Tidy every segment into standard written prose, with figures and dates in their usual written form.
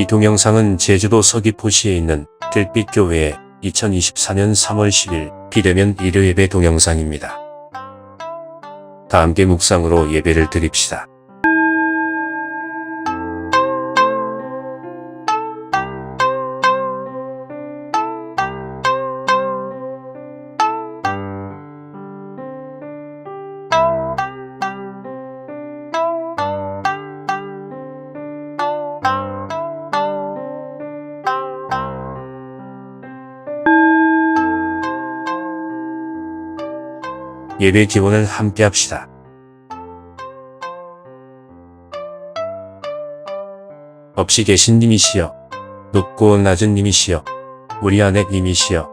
이 동영상은 제주도 서귀포시에 있는 들빛교회의 2024년 3월 10일 비대면 일요 예배 동영상입니다. 다 함께 묵상으로 예배를 드립시다. 예배 기원을 함께 합시다. 없이 계신 님이시여, 높고 낮은 님이시여, 우리 안에 님이시여,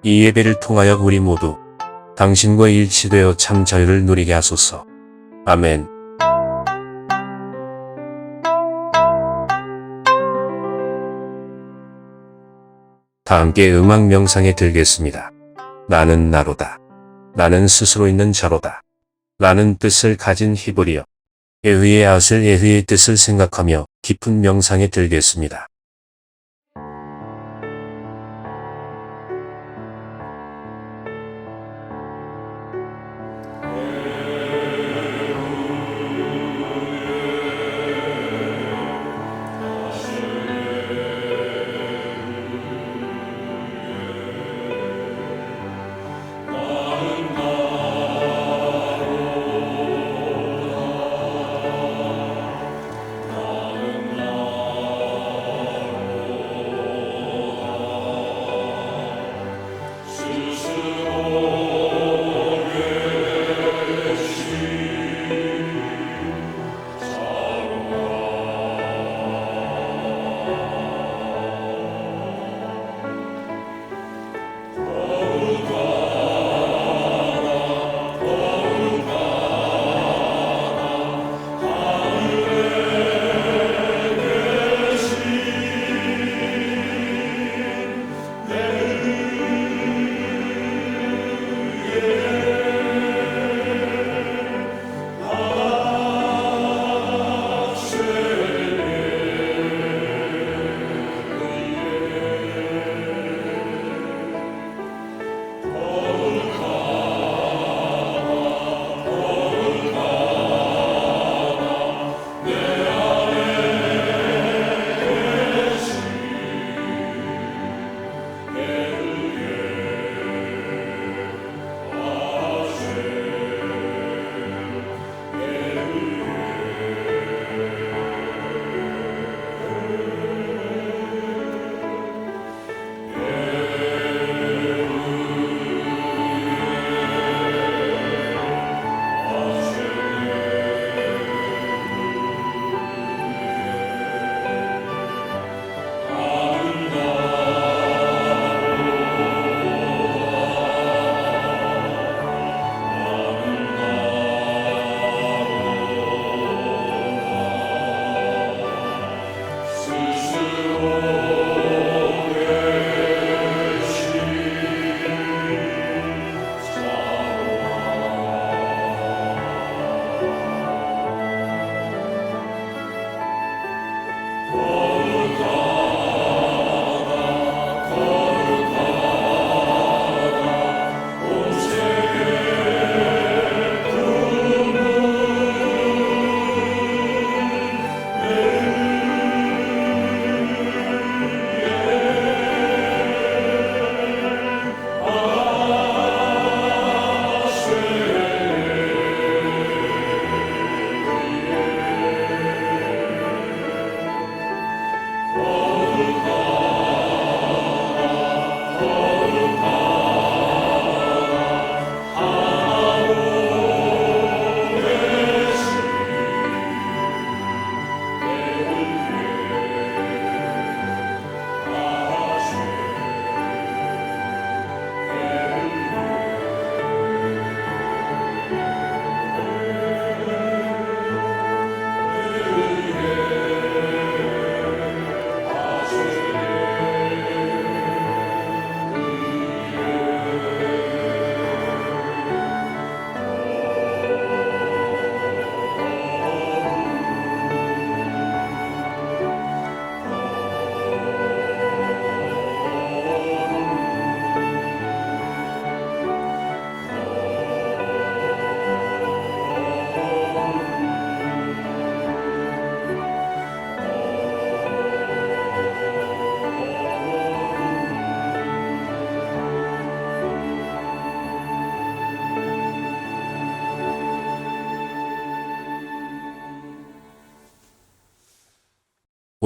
이 예배를 통하여 우리 모두 당신과 일치되어 참 자유를 누리게 하소서. 아멘. 다 함께 음악 명상에 들겠습니다. 나는 나로다. 나는 스스로 있는 자로다. 라는 뜻을 가진 히브리어 에흐의 아슬 에흐의 뜻을 생각하며 깊은 명상에 들겠습니다.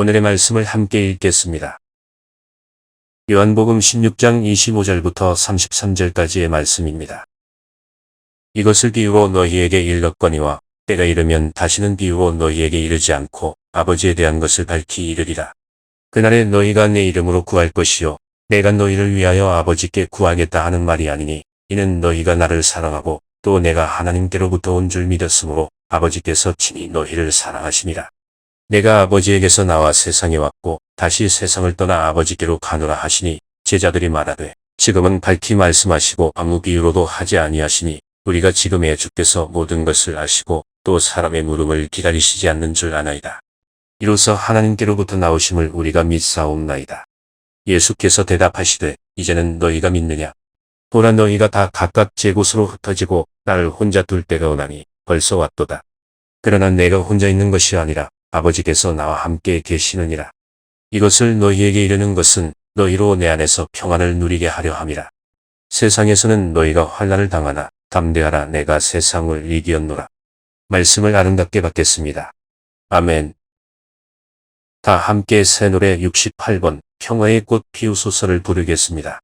오늘의 말씀을 함께 읽겠습니다. 요한복음 16장 25절부터 33절까지의 말씀입니다. 이것을 비유로 너희에게 일렀거니와 때가 이르면 다시는 비유로 너희에게 이르지 않고 아버지에 대한 것을 밝히 이르리라. 그날에 너희가 내 이름으로 구할 것이요 내가 너희를 위하여 아버지께 구하겠다 하는 말이 아니니 이는 너희가 나를 사랑하고 또 내가 하나님께로부터 온 줄 믿었으므로 아버지께서 친히 너희를 사랑하심이라. 내가 아버지에게서 나와 세상에 왔고 다시 세상을 떠나 아버지께로 가노라 하시니 제자들이 말하되 지금은 밝히 말씀하시고 아무 비유로도 하지 아니하시니 우리가 지금의 주께서 모든 것을 아시고 또 사람의 물음을 기다리시지 않는 줄 아나이다. 이로써 하나님께로부터 나오심을 우리가 믿사옵나이다. 예수께서 대답하시되 이제는 너희가 믿느냐? 보라 너희가 다 각각 제 곳으로 흩어지고 나를 혼자 둘 때가 오나니 벌써 왔도다. 그러나 내가 혼자 있는 것이 아니라 아버지께서 나와 함께 계시느니라. 이것을 너희에게 이르는 것은 너희로 내 안에서 평안을 누리게 하려 함이라. 세상에서는 너희가 환난을 당하나 담대하라 내가 세상을 이기었노라. 말씀을 아름답게 받겠습니다. 아멘. 다 함께 새 노래 68번 평화의 꽃 피우소서를 부르겠습니다.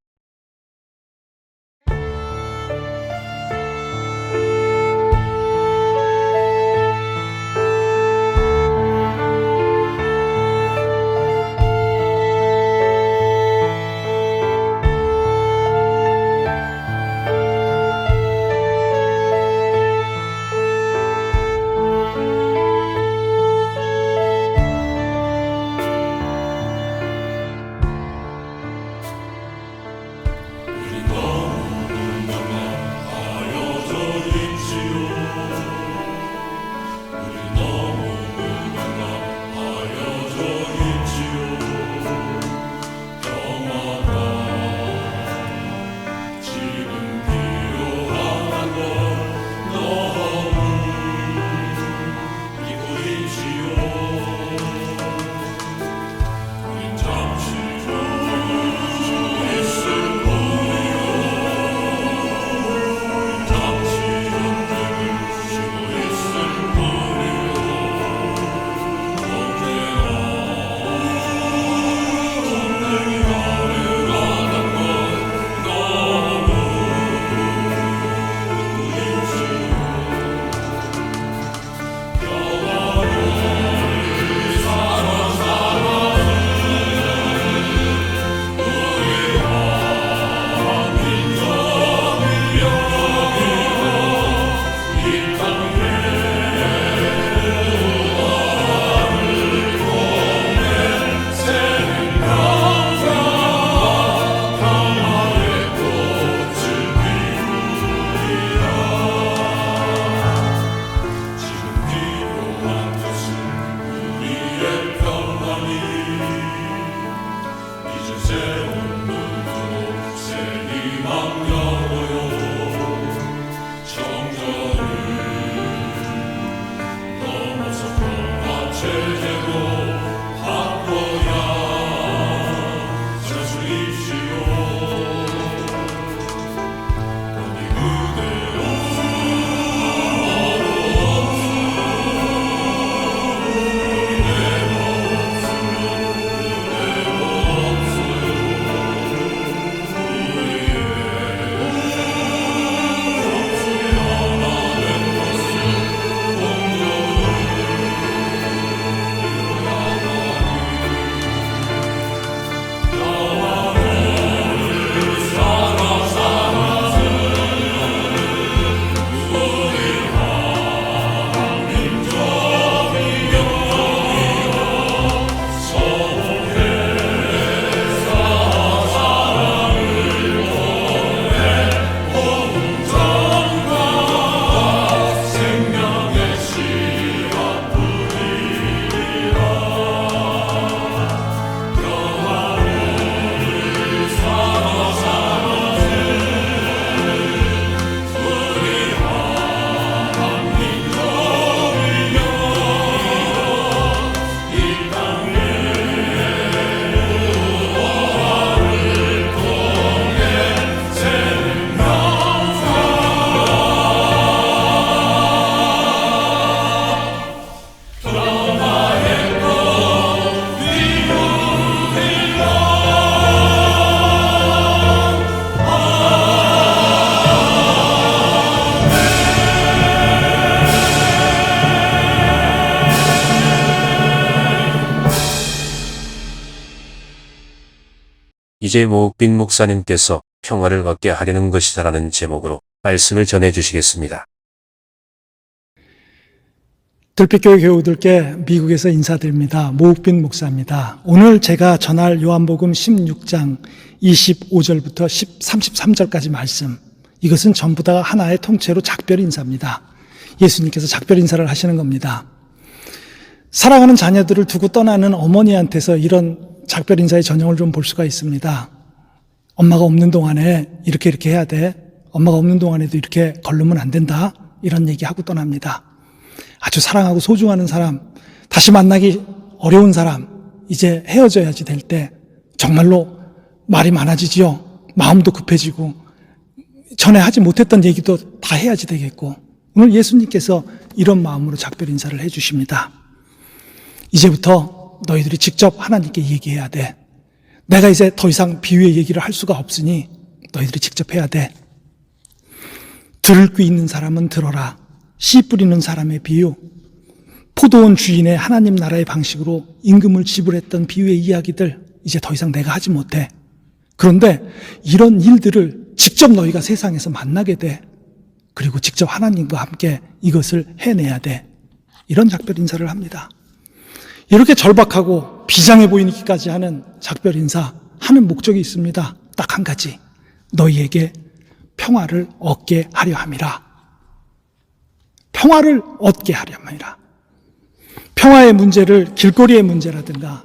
이제 모욱빈 목사님께서 평화를 얻게 하려는 것이다라는 제목으로 말씀을 전해 주시겠습니다. 들빛교회 교우들께 미국에서 인사드립니다. 모욱빈 목사입니다. 오늘 제가 전할 요한복음 16장 25절부터 33절까지 말씀, 이것은 전부 다 하나의 통째로 작별 인사입니다. 예수님께서 작별 인사를 하시는 겁니다. 사랑하는 자녀들을 두고 떠나는 어머니한테서 이런 작별 인사의 전형을 좀 볼 수가 있습니다. 엄마가 없는 동안에 이렇게 해야 돼. 엄마가 없는 동안에도 이렇게 걸르면 안 된다. 이런 얘기하고 떠납니다. 아주 사랑하고 소중하는 사람, 다시 만나기 어려운 사람, 이제 헤어져야지 될 때 정말로 말이 많아지지요. 마음도 급해지고 전에 하지 못했던 얘기도 다 해야지 되겠고, 오늘 예수님께서 이런 마음으로 작별 인사를 해주십니다. 이제부터 너희들이 직접 하나님께 얘기해야 돼. 내가 이제 더 이상 비유의 얘기를 할 수가 없으니 너희들이 직접 해야 돼. 들을 귀 있는 사람은 들어라. 씨 뿌리는 사람의 비유, 포도원 주인의 하나님 나라의 방식으로 임금을 지불했던 비유의 이야기들, 이제 더 이상 내가 하지 못해. 그런데 이런 일들을 직접 너희가 세상에서 만나게 돼. 그리고 직접 하나님과 함께 이것을 해내야 돼. 이런 작별 인사를 합니다. 이렇게 절박하고 비장해 보이기까지 하는 작별 인사 하는 목적이 있습니다. 딱 한 가지, 너희에게 평화를 얻게 하려 함이라. 평화를 얻게 하려 함이라. 평화의 문제를 길거리의 문제라든가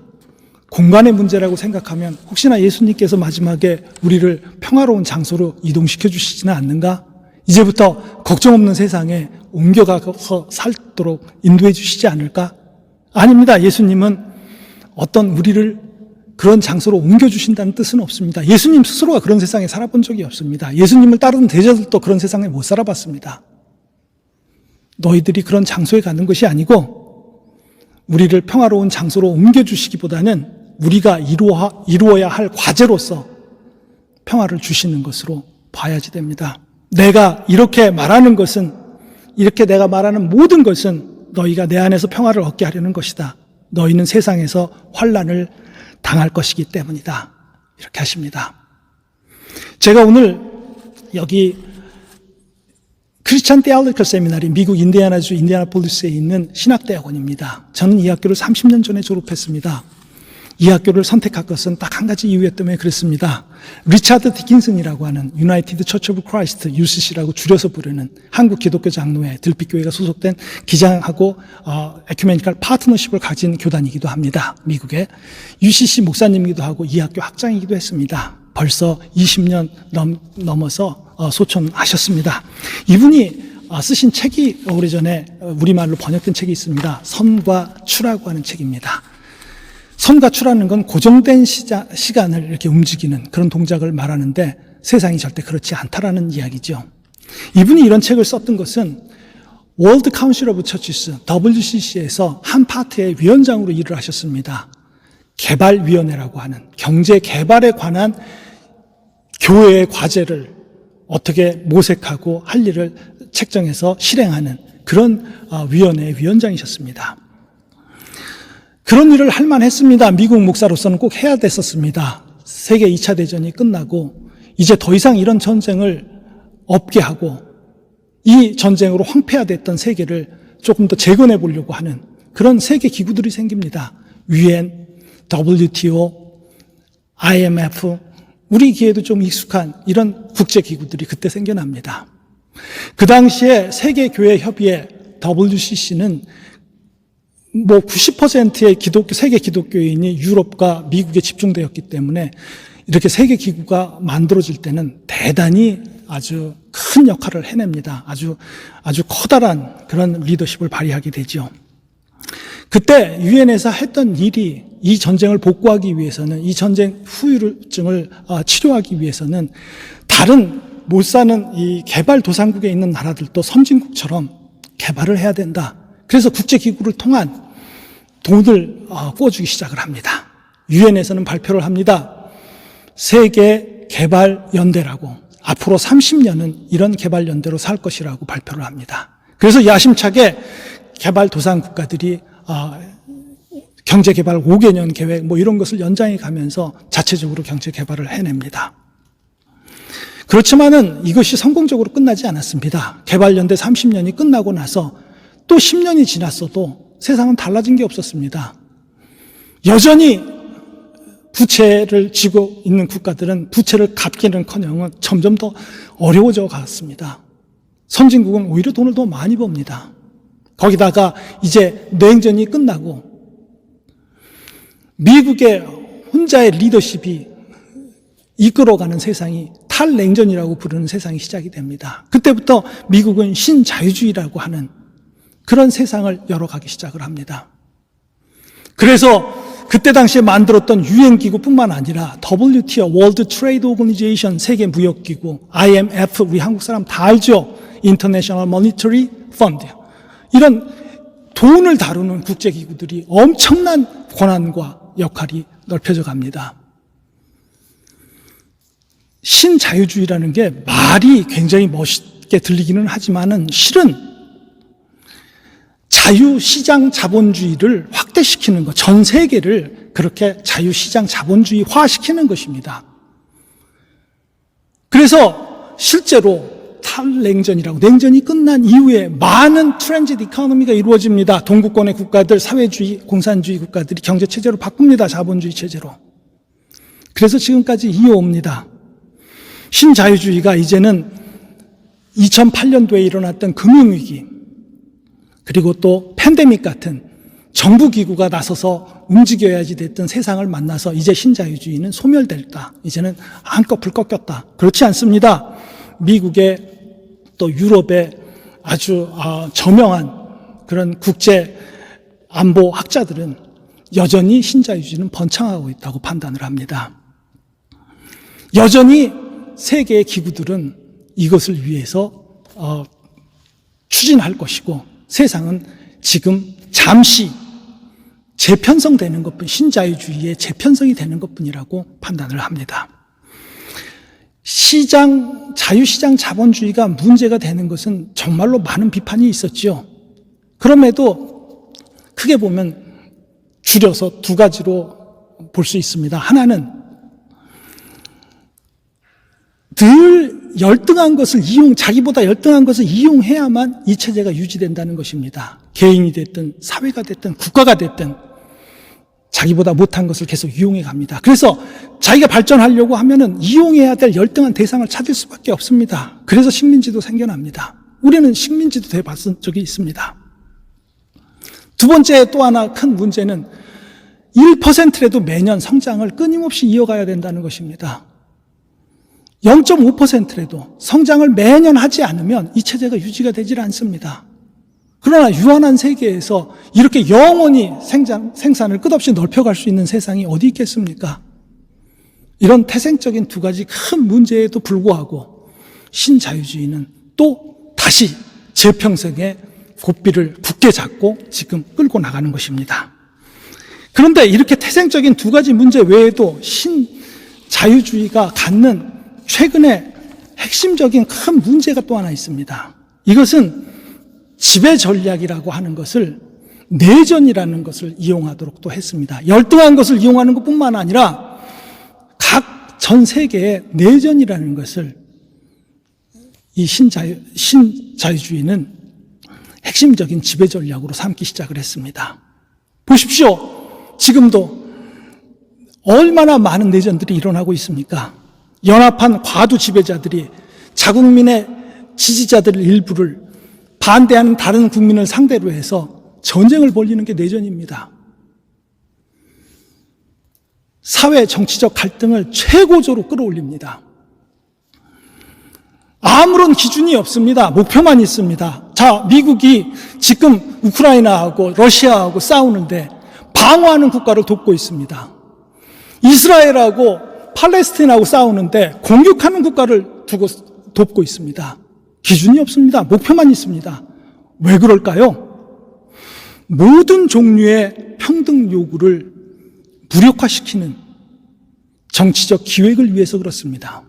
공간의 문제라고 생각하면 혹시나 예수님께서 마지막에 우리를 평화로운 장소로 이동시켜 주시지는 않는가? 이제부터 걱정 없는 세상에 옮겨가서 살도록 인도해 주시지 않을까? 아닙니다. 예수님은 어떤 우리를 그런 장소로 옮겨주신다는 뜻은 없습니다. 예수님 스스로가 그런 세상에 살아본 적이 없습니다. 예수님을 따르는 대제들도 그런 세상에 못 살아봤습니다. 너희들이 그런 장소에 가는 것이 아니고 우리를 평화로운 장소로 옮겨주시기보다는 우리가 이루어야 할 과제로서 평화를 주시는 것으로 봐야지 됩니다. 내가 이렇게 말하는 것은, 이렇게 내가 말하는 모든 것은 너희가 내 안에서 평화를 얻게 하려는 것이다. 너희는 세상에서 환난을 당할 것이기 때문이다. 이렇게 하십니다. 제가 오늘 여기 크리스천 테올로지컬 세미나리, 미국 인디애나주 인디애나폴리스에 있는 신학대학원입니다. 저는 이 학교를 30년 전에 졸업했습니다. 이 학교를 선택한 것은 딱 한 가지 이유 때문에 그렇습니다. 리차드 디킨슨이라고 하는 유나이티드 처치 오브 크라이스트, UCC라고 줄여서 부르는 한국 기독교 장로회 들빛교회가 소속된 기장하고 에큐메니컬 파트너십을 가진 교단이기도 합니다. 미국의 UCC 목사님이기도 하고 이 학교 학장이기도 했습니다. 벌써 20년 넘어서 소천하셨습니다. 이분이 쓰신 책이 오래전에 우리말로 번역된 책이 있습니다. 선과 추라고 하는 책입니다. 선과 추라는 건 고정된 시간을 이렇게 움직이는 그런 동작을 말하는데 세상이 절대 그렇지 않다라는 이야기죠. 이분이 이런 책을 썼던 것은 월드 카운실 오브 처치스, WCC에서 한 파트의 위원장으로 일을 하셨습니다. 개발위원회라고 하는 경제 개발에 관한 교회의 과제를 어떻게 모색하고 할 일을 책정해서 실행하는 그런 위원회의 위원장이셨습니다. 그런 일을 할 만했습니다. 미국 목사로서는 꼭 해야 됐었습니다. 세계 2차 대전이 끝나고 이제 더 이상 이런 전쟁을 없게 하고 이 전쟁으로 황폐화됐던 세계를 조금 더 재건해 보려고 하는 그런 세계 기구들이 생깁니다. UN, WTO, IMF, 우리 귀에도 좀 익숙한 이런 국제기구들이 그때 생겨납니다. 그 당시에 세계교회협의회 WCC는 90%의 세계 기독교인이 유럽과 미국에 집중되었기 때문에 이렇게 세계 기구가 만들어질 때는 대단히 아주 큰 역할을 해냅니다. 아주 커다란 그런 리더십을 발휘하게 되죠. 그때 유엔에서 했던 일이 이 전쟁을 복구하기 위해서는, 이 전쟁 후유증을 치료하기 위해서는 다른 못 사는 이 개발도상국에 있는 나라들도 선진국처럼 개발을 해야 된다. 그래서 국제기구를 통한 돈을 꿔주기 시작을 합니다. 유엔에서는 발표를 합니다. 세계 개발연대라고, 앞으로 30년은 이런 개발연대로 살 것이라고 발표를 합니다. 그래서 야심차게 개발도상 국가들이 경제개발 5개년 계획 뭐 이런 것을 연장해 가면서 자체적으로 경제개발을 해냅니다. 그렇지만은 이것이 성공적으로 끝나지 않았습니다. 개발연대 30년이 끝나고 나서 또 10년이 지났어도 세상은 달라진 게 없었습니다. 여전히 부채를 지고 있는 국가들은 부채를 갚기는커녕 점점 더 어려워져 갔습니다. 선진국은 오히려 돈을 더 많이 법니다. 거기다가 이제 냉전이 끝나고 미국의 혼자의 리더십이 이끌어가는 세상이 탈냉전이라고 부르는 세상이 시작이 됩니다. 그때부터 미국은 신자유주의라고 하는 그런 세상을 열어가기 시작을 합니다. 그래서 그때 당시에 만들었던 유엔기구뿐만 아니라 WTO, World Trade Organization, 세계무역기구, IMF, 우리 한국 사람 다 알죠? International Monetary Fund. 이런 돈을 다루는 국제기구들이 엄청난 권한과 역할이 넓혀져 갑니다. 신자유주의라는 게 말이 굉장히 멋있게 들리기는 하지만은 실은 자유시장 자본주의를 확대시키는 것, 전 세계를 그렇게 자유시장 자본주의화 시키는 것입니다. 그래서 실제로 탈냉전이라고, 냉전이 끝난 이후에 많은 트랜지트 이코노미가 이루어집니다. 동구권의 국가들, 사회주의, 공산주의 국가들이 경제체제로 바꿉니다. 자본주의 체제로. 그래서 지금까지 이어옵니다. 신자유주의가 이제는 2008년도에 일어났던 금융위기, 그리고 또 팬데믹 같은 정부기구가 나서서 움직여야지 됐던 세상을 만나서 이제 신자유주의는 소멸됐다. 이제는 한꺼풀 꺾였다. 그렇지 않습니다. 미국의 또 유럽의 아주 저명한 그런 국제 안보 학자들은 여전히 신자유주의는 번창하고 있다고 판단을 합니다. 여전히 세계의 기구들은 이것을 위해서 추진할 것이고 세상은 지금 잠시 재편성되는 것뿐, 신자유주의의 재편성이 되는 것뿐이라고 판단을 합니다. 자유시장 자본주의가 문제가 되는 것은 정말로 많은 비판이 있었지요. 그럼에도 크게 보면 줄여서 두 가지로 볼 수 있습니다. 하나는 늘 열등한 것을 자기보다 열등한 것을 이용해야만 이 체제가 유지된다는 것입니다. 개인이 됐든 사회가 됐든 국가가 됐든 자기보다 못한 것을 계속 이용해 갑니다. 그래서 자기가 발전하려고 하면은 이용해야 될 열등한 대상을 찾을 수밖에 없습니다. 그래서 식민지도 생겨납니다. 우리는 식민지도 돼봤은 적이 있습니다. 두 번째 또 하나 큰 문제는 1%라도 매년 성장을 끊임없이 이어가야 된다는 것입니다. 0.5%라도 성장을 매년 하지 않으면 이 체제가 유지가 되질 않습니다. 그러나 유한한 세계에서 이렇게 영원히 생산을 끝없이 넓혀갈 수 있는 세상이 어디 있겠습니까? 이런 태생적인 두 가지 큰 문제에도 불구하고 신자유주의는 또 다시 재평생의 고삐를 굳게 잡고 지금 끌고 나가는 것입니다. 그런데 이렇게 태생적인 두 가지 문제 외에도 신자유주의가 갖는 최근에 핵심적인 큰 문제가 또 하나 있습니다. 이것은 지배 전략이라고 하는 것을 내전이라는 것을 이용하도록 또 했습니다. 열등한 것을 이용하는 것뿐만 아니라 각 전 세계의 내전이라는 것을 이 신자유주의는 핵심적인 지배 전략으로 삼기 시작을 했습니다. 보십시오. 지금도 얼마나 많은 내전들이 일어나고 있습니까? 연합한 과도 지배자들이 자국민의 지지자들 일부를 반대하는 다른 국민을 상대로 해서 전쟁을 벌이는 게 내전입니다. 사회 정치적 갈등을 최고조로 끌어올립니다. 아무런 기준이 없습니다. 목표만 있습니다. 자, 미국이 지금 우크라이나하고 러시아하고 싸우는데 방어하는 국가를 돕고 있습니다. 이스라엘하고 팔레스타인하고 싸우는데 공격하는 국가를 두고 돕고 있습니다. 기준이 없습니다. 목표만 있습니다. 왜 그럴까요? 모든 종류의 평등 요구를 무력화시키는 정치적 기획을 위해서 그렇습니다.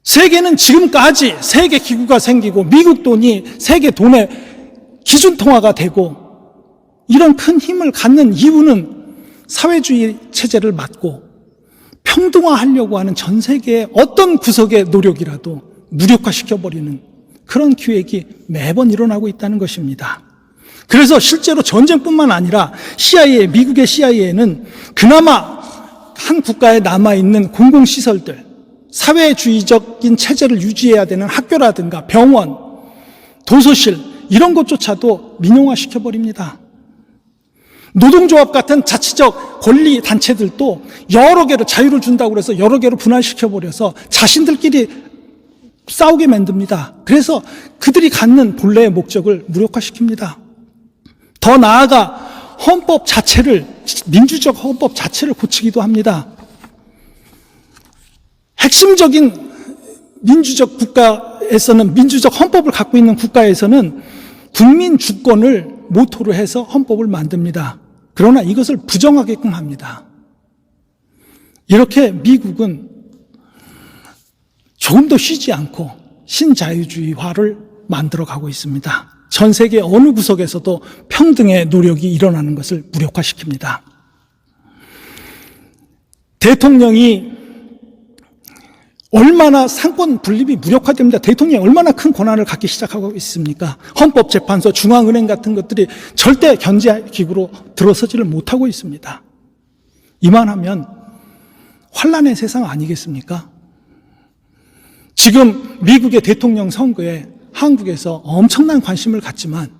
세계는 지금까지 세계 기구가 생기고 미국 돈이 세계 돈의 기준 통화가 되고 이런 큰 힘을 갖는 이유는 사회주의 체제를 막고 평등화하려고 하는 전 세계의 어떤 구석의 노력이라도 무력화시켜버리는 그런 기획이 매번 일어나고 있다는 것입니다. 그래서 실제로 전쟁뿐만 아니라 CIA, 미국의 CIA는 그나마 한 국가에 남아있는 공공시설들, 사회주의적인 체제를 유지해야 되는 학교라든가 병원, 도서실 이런 것조차도 민영화시켜버립니다. 노동조합 같은 자치적 권리 단체들도 여러 개로 자유를 준다고 해서 여러 개로 분할시켜버려서 자신들끼리 싸우게 만듭니다. 그래서 그들이 갖는 본래의 목적을 무력화시킵니다. 더 나아가 헌법 자체를, 민주적 헌법 자체를 고치기도 합니다. 핵심적인 민주적 국가에서는, 민주적 헌법을 갖고 있는 국가에서는 국민 주권을 모토로 해서 헌법을 만듭니다. 그러나 이것을 부정하게끔 합니다. 이렇게 미국은 조금 더 쉬지 않고 신자유주의화를 만들어가고 있습니다. 전 세계 어느 구석에서도 평등의 노력이 일어나는 것을 무력화시킵니다. 대통령이 얼마나 상권 분립이 무력화됩니다. 대통령이 얼마나 큰 권한을 갖기 시작하고 있습니까? 헌법재판소, 중앙은행 같은 것들이 절대 견제기구로 들어서지를 못하고 있습니다. 이만하면 환란의 세상 아니겠습니까? 지금 미국의 대통령 선거에 한국에서 엄청난 관심을 갖지만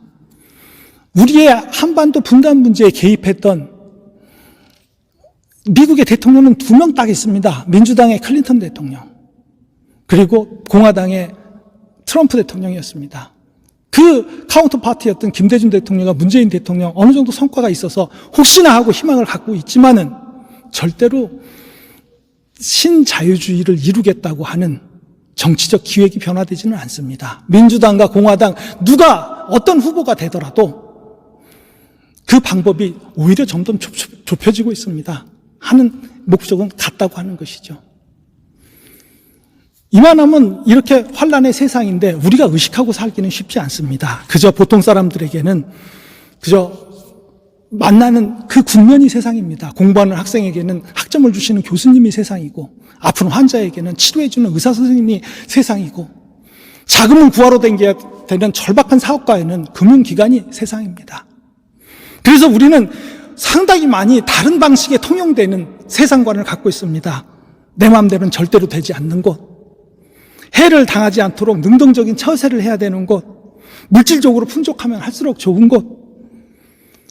우리의 한반도 분단 문제에 개입했던 미국의 대통령은 2명 딱 있습니다. 민주당의 클린턴 대통령, 그리고 공화당의 트럼프 대통령이었습니다. 그 카운터 파티였던 김대중 대통령과 문재인 대통령 어느 정도 성과가 있어서 혹시나 하고 희망을 갖고 있지만은 절대로 신자유주의를 이루겠다고 하는 정치적 기획이 변화되지는 않습니다. 민주당과 공화당 누가 어떤 후보가 되더라도 그 방법이 오히려 점점 좁혀지고 있습니다. 하는 목적은 같다고 하는 것이죠. 이만하면 이렇게 환란의 세상인데 우리가 의식하고 살기는 쉽지 않습니다. 그저 보통 사람들에게는 그저 만나는 그 국면이 세상입니다. 공부하는 학생에게는 학점을 주시는 교수님이 세상이고, 아픈 환자에게는 치료해주는 의사 선생님이 세상이고, 자금을 구하러 다녀야 되는 절박한 사업가에는 금융기관이 세상입니다. 그래서 우리는 상당히 많이 다른 방식의 통용되는 세상관을 갖고 있습니다. 내 마음대로는 절대로 되지 않는 것, 해를 당하지 않도록 능동적인 처세를 해야 되는 것, 물질적으로 풍족하면 할수록 좋은 것,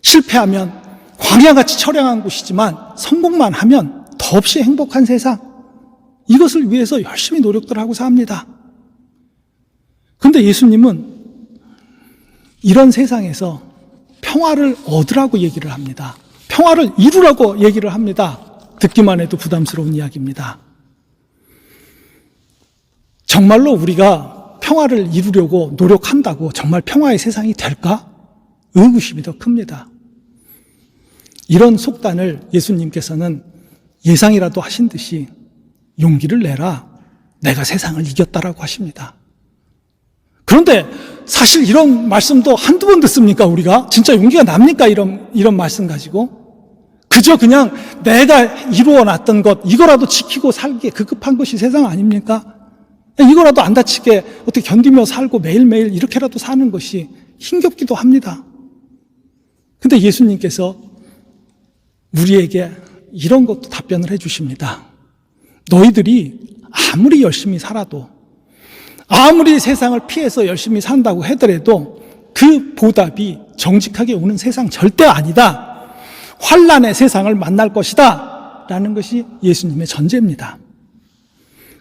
실패하면 광야같이 처량한 곳이지만 성공만 하면 더없이 행복한 세상, 이것을 위해서 열심히 노력들 하고 삽니다. 그런데 예수님은 이런 세상에서 평화를 얻으라고 얘기를 합니다. 평화를 이루라고 얘기를 합니다. 듣기만 해도 부담스러운 이야기입니다. 정말로 우리가 평화를 이루려고 노력한다고 정말 평화의 세상이 될까? 의구심이 더 큽니다. 이런 속단을 예수님께서는 예상이라도 하신 듯이 용기를 내라, 내가 세상을 이겼다라고 하십니다. 그런데 사실 이런 말씀도 한두 번 듣습니까, 우리가? 진짜 용기가 납니까, 이런 말씀 가지고? 그저 그냥 내가 이루어놨던 것, 이거라도 지키고 살기에 급급한 것이 세상 아닙니까? 이거라도 안 다치게 어떻게 견디며 살고 매일매일 이렇게라도 사는 것이 힘겹기도 합니다. 근데 예수님께서 우리에게 이런 것도 답변을 해주십니다. 너희들이 아무리 열심히 살아도, 아무리 세상을 피해서 열심히 산다고 하더라도 그 보답이 정직하게 오는 세상 절대 아니다. 환란의 세상을 만날 것이다 라는 것이 예수님의 전제입니다.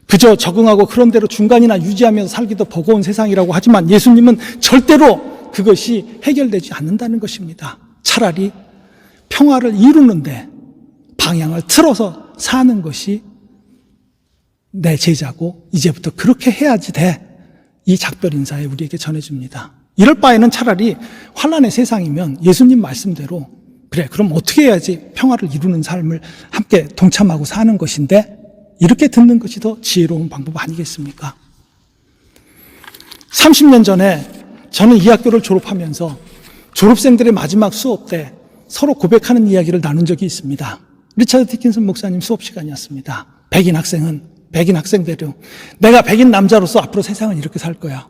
그저 적응하고 그런 대로 중간이나 유지하면서 살기도 버거운 세상이라고 하지만 예수님은 절대로 그것이 해결되지 않는다는 것입니다. 차라리 평화를 이루는데 방향을 틀어서 사는 것이 내 제자고 이제부터 그렇게 해야지 돼. 이 작별 인사에 우리에게 전해줍니다. 이럴 바에는 차라리 환란의 세상이면 예수님 말씀대로 그래, 그럼 어떻게 해야지 평화를 이루는 삶을 함께 동참하고 사는 것인데, 이렇게 듣는 것이 더 지혜로운 방법 아니겠습니까? 30년 전에 저는 이 학교를 졸업하면서 졸업생들의 마지막 수업 때 서로 고백하는 이야기를 나눈 적이 있습니다. 리차드 디킨슨 목사님 수업 시간이었습니다. 백인 학생대로 내가 백인 남자로서 앞으로 세상을 이렇게 살 거야.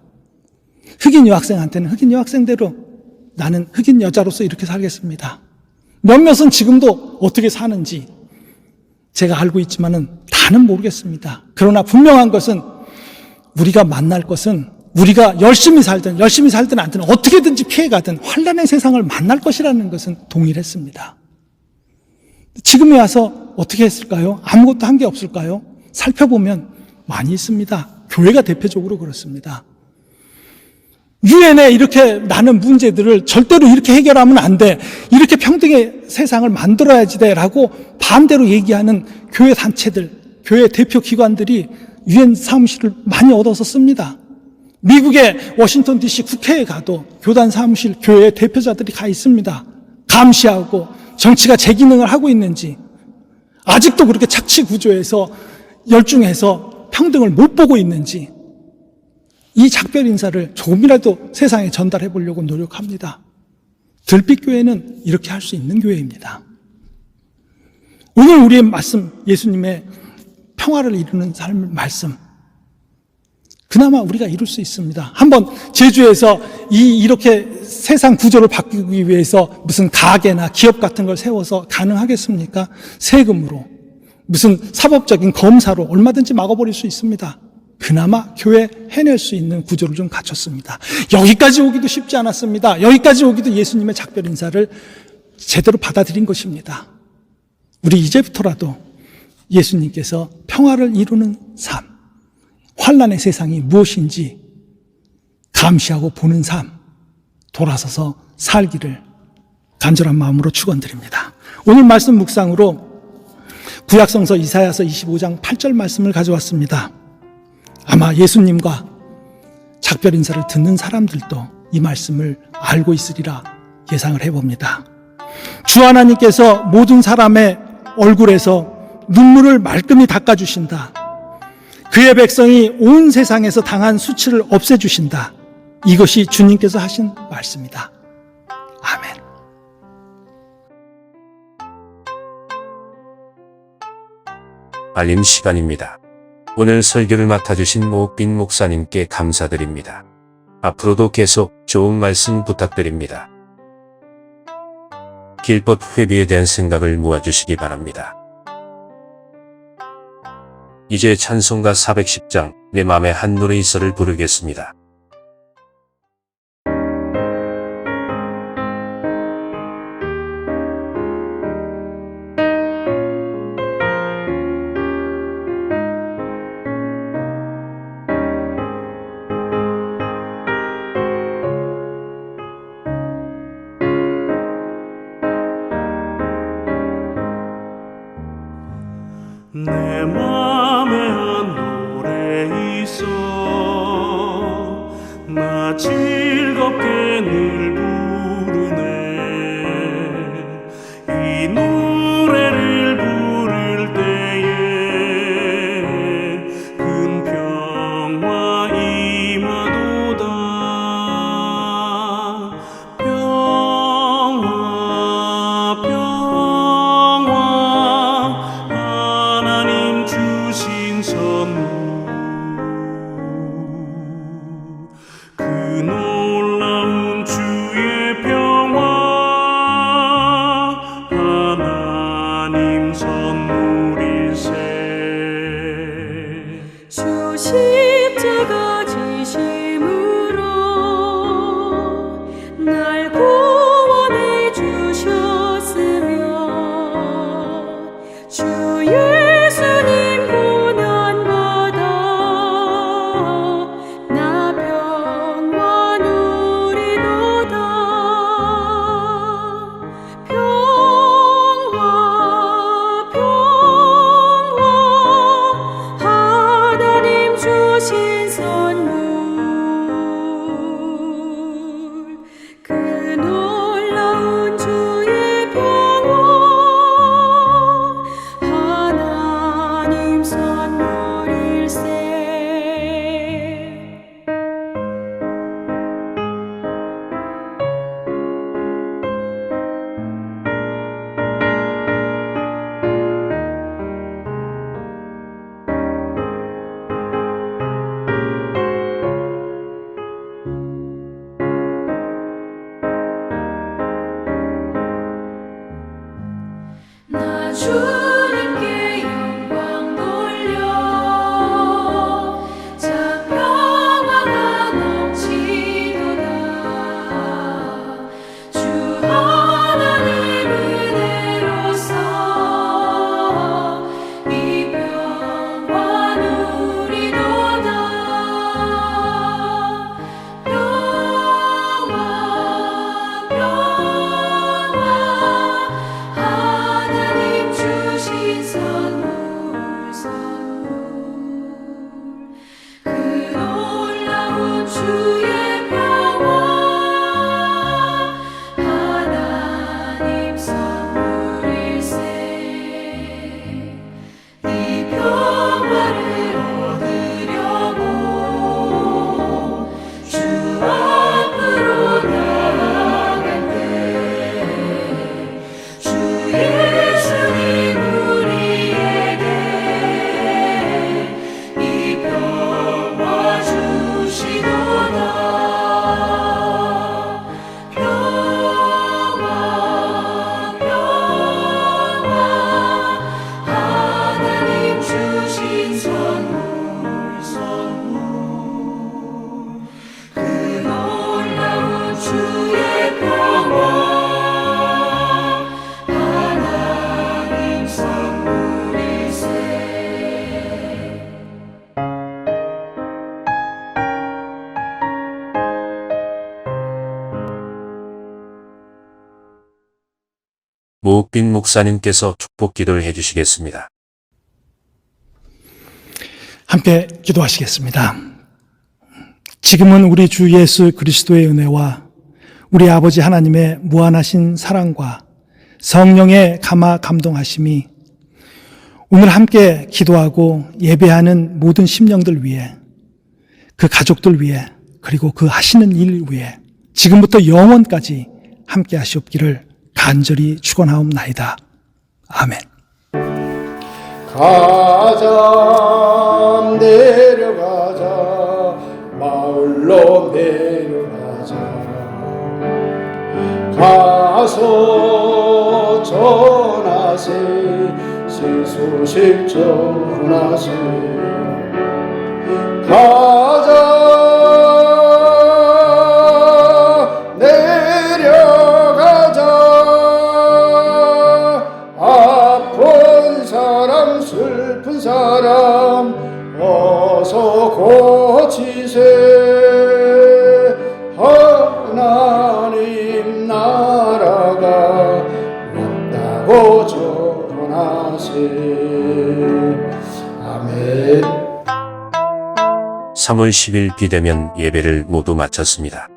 흑인 여학생한테는 흑인 여학생대로 나는 흑인 여자로서 이렇게 살겠습니다. 몇몇은 지금도 어떻게 사는지 제가 알고 있지만은 다는 모르겠습니다. 그러나 분명한 것은 우리가 만날 것은 우리가 열심히 살든 않든 어떻게든지 피해가든 환란의 세상을 만날 것이라는 것은 동일했습니다. 지금에 와서 어떻게 했을까요? 아무것도 한 게 없을까요? 살펴보면 많이 있습니다. 교회가 대표적으로 그렇습니다. 유엔에 이렇게 나는 문제들을 절대로 이렇게 해결하면 안 돼. 이렇게 평등의 세상을 만들어야지 돼. 라고 반대로 얘기하는 교회 단체들, 교회 대표 기관들이 유엔 사무실을 많이 얻어서 씁니다. 미국의 워싱턴 DC 국회에 가도 교단 사무실, 교회 대표자들이 가 있습니다. 감시하고 정치가 제 기능을 하고 있는지, 아직도 그렇게 착취 구조에서 열중해서 평등을 못 보고 있는지, 이 작별 인사를 조금이라도 세상에 전달해 보려고 노력합니다. 들빛교회는 이렇게 할 수 있는 교회입니다. 오늘 우리의 말씀, 예수님의 평화를 이루는 삶의 말씀, 그나마 우리가 이룰 수 있습니다. 한번 제주에서 이렇게 세상 구조를 바꾸기 위해서 무슨 가게나 기업 같은 걸 세워서 가능하겠습니까? 세금으로, 무슨 사법적인 검사로 얼마든지 막아버릴 수 있습니다. 그나마 교회 해낼 수 있는 구조를 좀 갖췄습니다. 여기까지 오기도 쉽지 않았습니다. 여기까지 오기도 예수님의 작별 인사를 제대로 받아들인 것입니다. 우리 이제부터라도 예수님께서 평화를 이루는 삶, 환란의 세상이 무엇인지 감시하고 보는 삶, 돌아서서 살기를 간절한 마음으로 축원드립니다. 오늘 말씀 묵상으로 구약성서 이사야서 25장 8절 말씀을 가져왔습니다. 아마 예수님과 작별 인사를 듣는 사람들도 이 말씀을 알고 있으리라 예상을 해봅니다. 주 하나님께서 모든 사람의 얼굴에서 눈물을 말끔히 닦아주신다. 그의 백성이 온 세상에서 당한 수치를 없애주신다. 이것이 주님께서 하신 말씀이다. 아멘. 알림 시간입니다. 오늘 설교를 맡아주신 모옥빈 목사님께 감사드립니다. 앞으로도 계속 좋은 말씀 부탁드립니다. 길법 회비에 대한 생각을 모아주시기 바랍니다. 이제 찬송가 410장 내 맘에 한 노래 있어를 부르겠습니다. 내 맘에 한 노래 있어 나 즐겁게 늘 부르네 이 노래를 부를 때에 큰 평화 임하도다 평화 평화 하나님 주신 선물 그 놀라운 주 조옥빈 목사님께서 축복 기도를 해주시겠습니다. 함께 기도하시겠습니다. 지금은 우리 주 예수 그리스도의 은혜와 우리 아버지 하나님의 무한하신 사랑과 성령의 감화 감동하심이 오늘 함께 기도하고 예배하는 모든 심령들 위해, 그 가족들 위해, 그리고 그 하시는 일 위해 지금부터 영원까지 함께 하시옵기를 간절히 축원하옵나이다. 아멘. 가자 내려가자 마을로 내려가자 가서 전하세 새 소식 전하세 가자 내려가자 아픈 사람 슬픈 사람 어서 고치세 하나님 나라가 왔다고 전하세. 아멘. 3월 10일 비대면 예배를 모두 마쳤습니다.